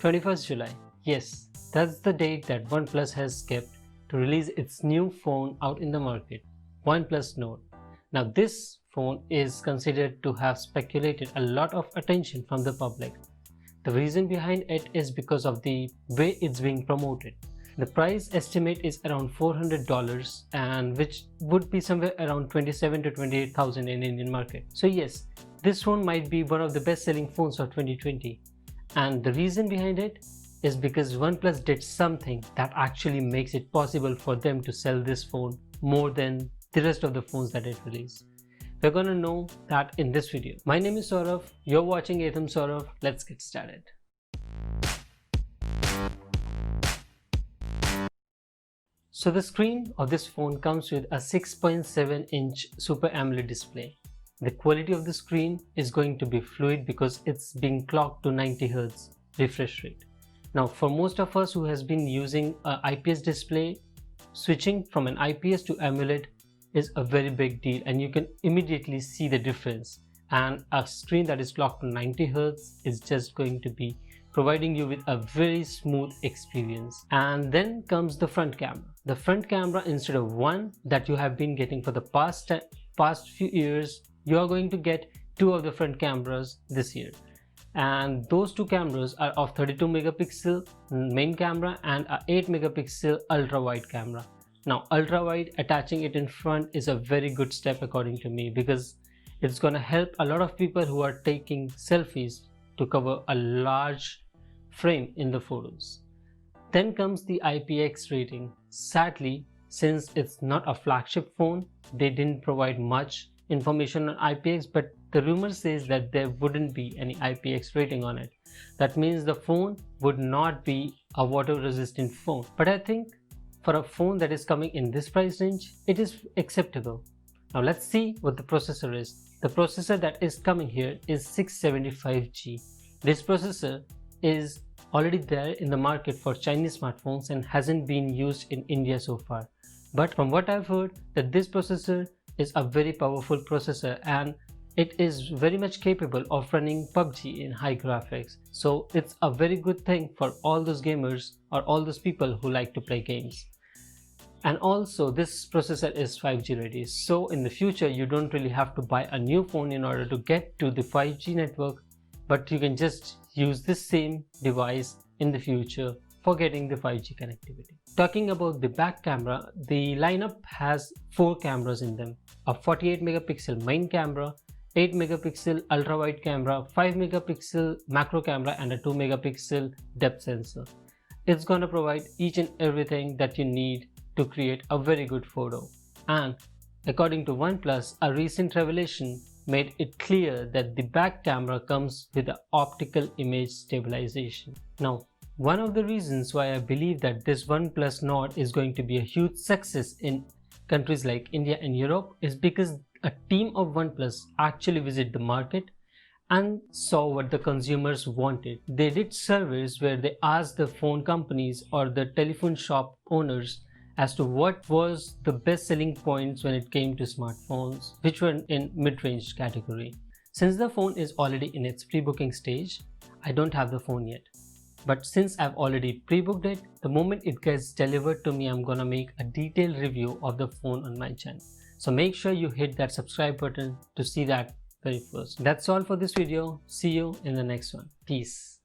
21st July. Yes, that's the date that OnePlus has kept to release its new phone out in the market, OnePlus Nord. Now this phone is considered to have speculated a lot of attention from the public. The reason behind it is because of the way it's being promoted. The price estimate is around $400 and which would be somewhere around 27 to 28,000 in Indian market. So yes, this phone might be one of the best selling phones of 2020. And the reason behind it is because OnePlus did something that actually makes it possible for them to sell this phone more than the rest of the phones that it released. We're gonna know that in this video. My name is Saurav, you're watching Athem Saurav. Let's get started. So the screen of this phone comes with a 6.7-inch Super AMOLED display. The quality of the screen is going to be fluid because it's being clocked to 90 Hz refresh rate. Now for most of us who has been using an IPS display, switching from an IPS to AMOLED is a very big deal and you can immediately see the difference, and a screen that is clocked to 90 Hz is just going to be providing you with a very smooth experience. And then comes the front camera. The front camera, instead of one that you have been getting for the past few years, you are going to get two of the front cameras this year, and those two cameras are of 32 megapixel main camera and a 8 megapixel ultra wide camera. Now ultra wide, attaching it in front is a very good step according to me, because it's gonna help a lot of people who are taking selfies to cover a large frame in the photos. Then comes the IPX rating. Sadly, since it's not a flagship phone, they didn't provide much information on IPX, but the rumor says that there wouldn't be any IPX rating on it. That means the phone would not be a water resistant phone, but I think for a phone that is coming in this price range, it is acceptable. Now let's see what the processor is. The processor that is coming here is 675G. This processor is already there in the market for Chinese smartphones and hasn't been used in India so far. But from what I've heard, that this processor is a very powerful processor and it is very much capable of running PUBG in high graphics. So it's a very good thing for all those gamers or all those people who like to play games. And also this processor is 5G ready. So in the future, you don't really have to buy a new phone in order to get to the 5G network, but you can just use this same device in the future for getting the 5G connectivity. Talking about the back camera, the lineup has 4 cameras in them. A 48 megapixel main camera, 8 megapixel ultra wide camera, 5 megapixel macro camera and a 2 megapixel depth sensor. It's gonna provide each and everything that you need to create a very good photo. And according to OnePlus, a recent revelation made it clear that the back camera comes with an optical image stabilization. Now, one of the reasons why I believe that this OnePlus Nord is going to be a huge success in countries like India and Europe is because a team of OnePlus actually visited the market and saw what the consumers wanted. They did surveys where they asked the phone companies or the telephone shop owners as to what was the best selling points when it came to smartphones, which were in mid-range category. Since the phone is already in its pre-booking stage, I don't have the phone yet. But since I've already pre-booked it, the moment it gets delivered to me, I'm gonna make a detailed review of the phone on my channel. So make sure you hit that subscribe button to see that very first. That's all for this video. See you in the next one. Peace.